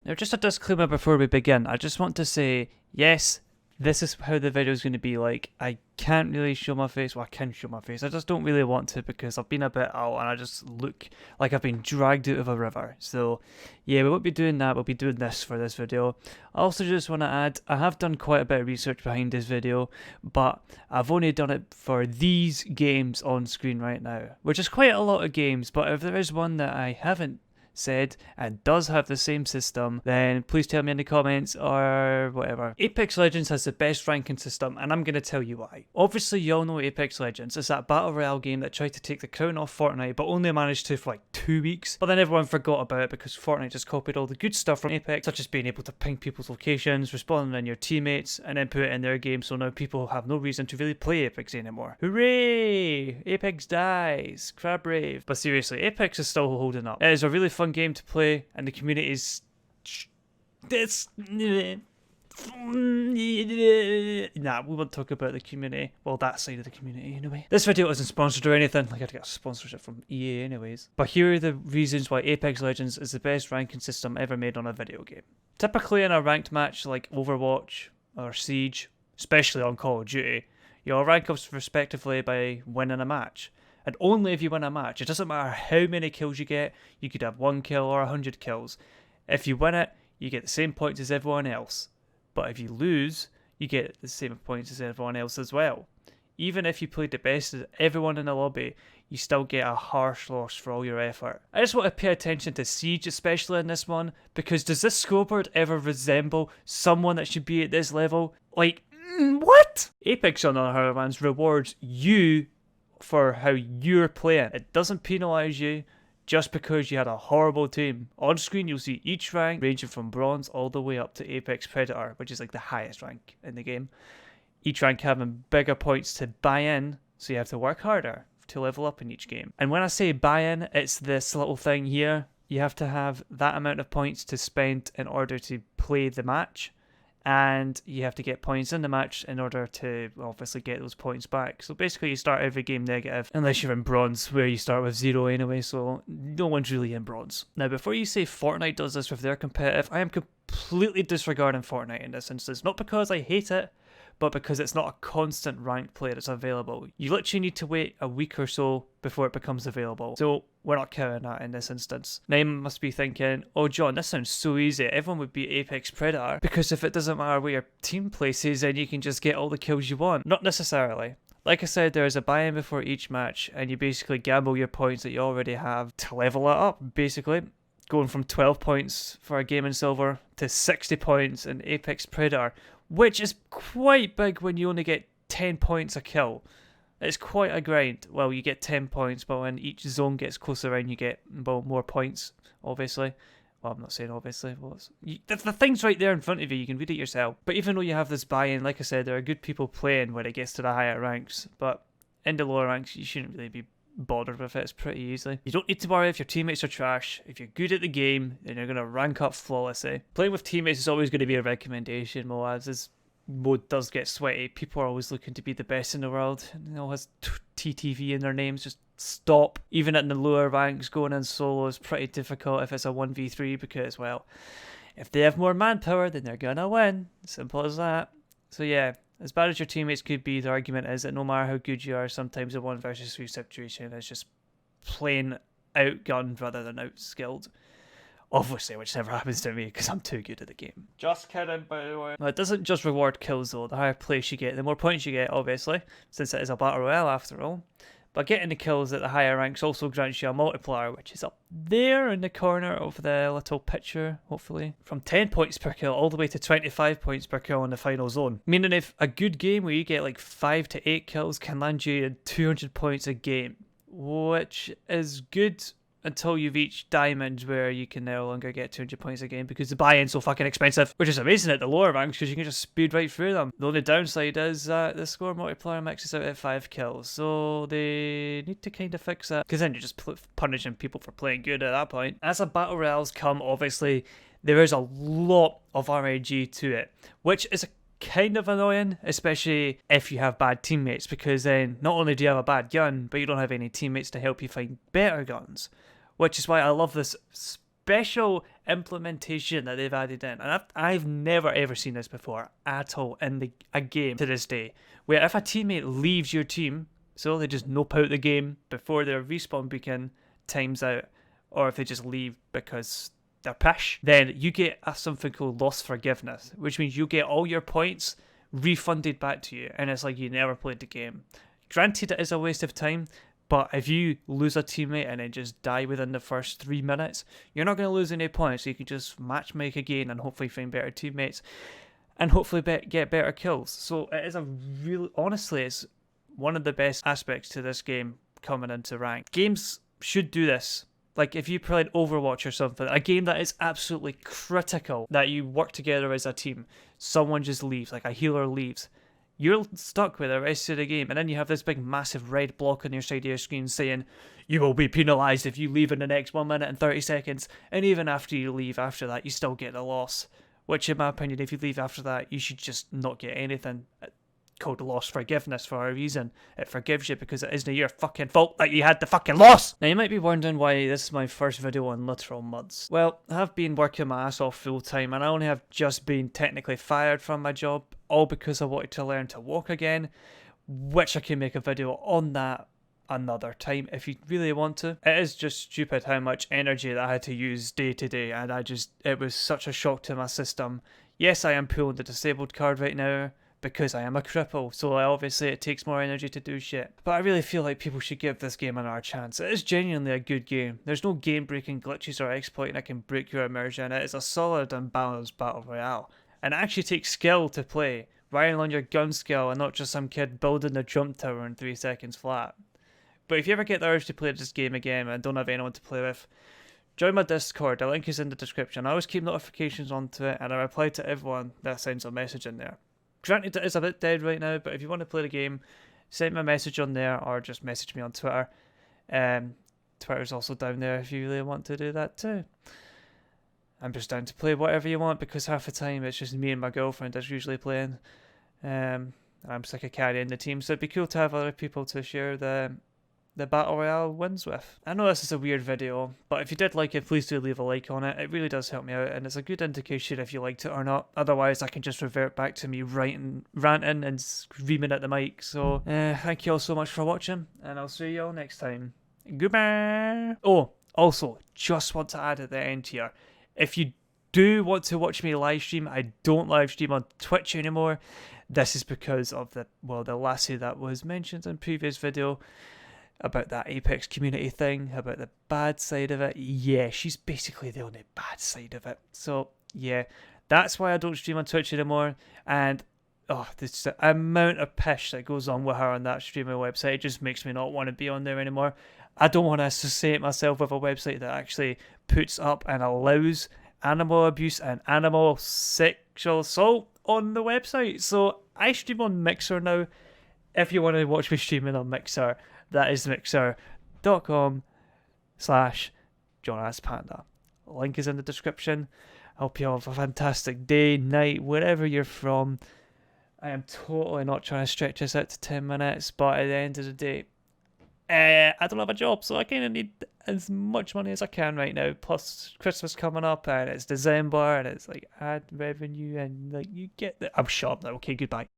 Now, just a disclaimer before we begin. I just want to say, yes, this is how the video is going to be like. I can't really show my face. Well, I can show my face. I just don't really want to because I've been a bit out and I just look like I've been dragged out of a river. So, yeah, we won't be doing that. We'll be doing this for this video. I also just want to add, I have done quite a bit of research behind this video, but I've only done it for these games on screen right now, which is quite a lot of games. But if there is one that I haven't said and does have the same system, then please tell me in the comments or whatever. Apex Legends has the best ranking system, and I'm going to tell you why. Obviously, you all know Apex Legends is that battle royale game that tried to take the crown off Fortnite, but only managed to for like 2 weeks. But then everyone forgot about it because Fortnite just copied all the good stuff from Apex, such as being able to ping people's locations, respawning on your teammates, and then put it in their game, so now people have no reason to really play Apex anymore. Hooray! Apex dies. Crab rave. But seriously, Apex is still holding up. It is a really fun game to play, and the community is nah, we won't talk about the community. Well, that side of the community anyway. This video isn't sponsored or anything. Like, I had to get a sponsorship from EA anyways. But here are the reasons why Apex Legends is the best ranking system ever made on a video game. Typically in a ranked match like Overwatch or Siege, especially on Call of Duty, you'll rank up respectively by winning a match. And only if you win a match. It doesn't matter how many kills you get. You could have 1 kill or 100 kills. If you win it, you get the same points as everyone else. But if you lose, you get the same points as everyone else as well. Even if you played the best of everyone in the lobby, you still get a harsh loss for all your effort. I just want to pay attention to Siege, especially in this one, because does this scoreboard ever resemble someone that should be at this level? Like, what? Apex, on the other hand, rewards you for how you're playing. It doesn't penalise you just because you had a horrible team. On screen you'll see each rank ranging from bronze all the way up to Apex Predator, which is like the highest rank in the game. Each rank having bigger points to buy in, so you have to work harder to level up in each game. And when I say buy in, it's this little thing here. You have to have that amount of points to spend in order to play the match. And you have to get points in the match in order to obviously get those points back. So basically you start every game negative, unless you're in bronze, where you start with 0 anyway, so no one's really in bronze. Now, before you say Fortnite does this with their competitive, I am completely disregarding Fortnite in this instance. Not because I hate it, but because it's not a constant ranked play that's available. You literally need to wait a week or so before it becomes available. So we're not counting that in this instance. Now you must be thinking, oh John, this sounds so easy. Everyone would be Apex Predator, because if it doesn't matter where your team places, then you can just get all the kills you want. Not necessarily. Like I said, there is a buy-in before each match, and you basically gamble your points that you already have to level it up, basically. Going from 12 points for a game in Silver to 60 points in Apex Predator, which is quite big when you only get 10 points a kill. It's quite a grind. Well, you get 10 points, but when each zone gets closer around, you get more points, obviously. Well, I'm not saying obviously. Well, the thing's right there in front of you. You can read it yourself. But even though you have this buy-in, like I said, there are good people playing when it gets to the higher ranks. But in the lower ranks, you shouldn't really be bothered with it. It's pretty easy. You don't need to worry if your teammates are trash. If you're good at the game, then you're going to rank up flawlessly. Playing with teammates is always going to be a recommendation, Moaz. This mode does get sweaty. People are always looking to be the best in the world. And it all has TTV in their names. Just stop. Even in the lower ranks, going in solo is pretty difficult if it's a 1v3 because, well, if they have more manpower, then they're going to win. Simple as that. So yeah, as bad as your teammates could be, the argument is that no matter how good you are, sometimes a 1 versus 3 situation is just plain outgunned rather than outskilled. Obviously, which never happens to me because I'm too good at the game. Just kidding, by the way. Now, it doesn't just reward kills though. The higher place you get, the more points you get, obviously, since it is a battle royale after all. But getting the kills at the higher ranks also grants you a multiplier, which is up there in the corner of the little picture, hopefully. From 10 points per kill all the way to 25 points per kill in the final zone. Meaning if a good game where you get like 5 to 8 kills can land you 200 points a game, which is good until you've reached diamond, where you can no longer get 200 points a game because the buy-in's so fucking expensive, which is amazing at the lower ranks because you can just speed right through them. The only downside is that the score multiplier maxes out at 5 kills, so they need to kind of fix that, because then you're just punishing people for playing good at that point. As a battle royales come, obviously there is a lot of RNG to it, which is a kind of annoying, especially if you have bad teammates, because then not only do you have a bad gun, but you don't have any teammates to help you find better guns, which is why I love this special implementation that they've added in, and I've never ever seen this before at all in a game to this day, where if a teammate leaves your team, so they just nope out the game before their respawn beacon times out, or if they just leave because they're pish, then you get something called lost forgiveness, which means you get all your points refunded back to you, and it's like you never played the game. Granted, it is a waste of time, but if you lose a teammate and then just die within the first 3 minutes, you're not going to lose any points. So you can just matchmake again and hopefully find better teammates and hopefully get better kills. So it is honestly, it's one of the best aspects to this game coming into ranked. Games should do this. Like if you played Overwatch or something, a game that is absolutely critical that you work together as a team, someone just leaves, like a healer leaves, you're stuck with the rest of the game, and then you have this big massive red block on your side of your screen saying you will be penalised if you leave in the next 1 minute and 30 seconds, and even after you leave after that you still get the loss, which in my opinion, if you leave after that you should just not get anything. Called lost forgiveness for a reason. It forgives you because it isn't your fucking fault that you had the fucking loss. Now you might be wondering why this is my first video on literal mods. Well, I have been working my ass off full time, and I only have just been technically fired from my job, all because I wanted to learn to walk again, which I can make a video on that another time if you really want to. It is just stupid how much energy that I had to use day to day, and it was such a shock to my system. Yes, I am pulling the disabled card right now, because I am a cripple, so obviously it takes more energy to do shit. But I really feel like people should give this game another chance. It is genuinely a good game. There's no game-breaking glitches or exploiting that can break your immersion. It is a solid and balanced battle royale. And it actually takes skill to play, relying on your gun skill and not just some kid building a jump tower in 3 seconds flat. But if you ever get the urge to play this game again and don't have anyone to play with, join my Discord, the link is in the description. I always keep notifications onto it, and I reply to everyone that sends a message in there. Granted, it is a bit dead right now, but if you want to play the game, send me a message on there or just message me on Twitter. Twitter's also down there if you really want to do that too. I'm just down to play whatever you want because half the time it's just me and my girlfriend that's usually playing. I'm sick of carrying the team, so it'd be cool to have other people to share the Battle Royale wins with. I know this is a weird video, but if you did like it, please do leave a like on it. It really does help me out, and it's a good indication if you liked it or not. Otherwise, I can just revert back to me ranting and screaming at the mic. So, thank you all so much for watching, and I'll see you all next time. Goodbye! Oh, also, just want to add at the end here, if you do want to watch me live stream, I don't live stream on Twitch anymore. This is because of the lassie that was mentioned in previous video, about that Apex community thing, about the bad side of it. Yeah, she's basically the only bad side of it. So, yeah, that's why I don't stream on Twitch anymore. And, the amount of pish that goes on with her on that streamer website, it just makes me not want to be on there anymore. I don't want to associate myself with a website that actually puts up and allows animal abuse and animal sexual assault on the website. So, I stream on Mixer now. If you want to watch me streaming on Mixer, that is mixer.com/JohnAsPanda. Link is in the description. I hope you have a fantastic day, night, wherever you're from. I am totally not trying to stretch this out to 10 minutes, but at the end of the day, I don't have a job, so I kind of need as much money as I can right now. Plus, Christmas coming up, and it's December, and it's like ad revenue, and like you get the. I'm shut up now. Okay, goodbye.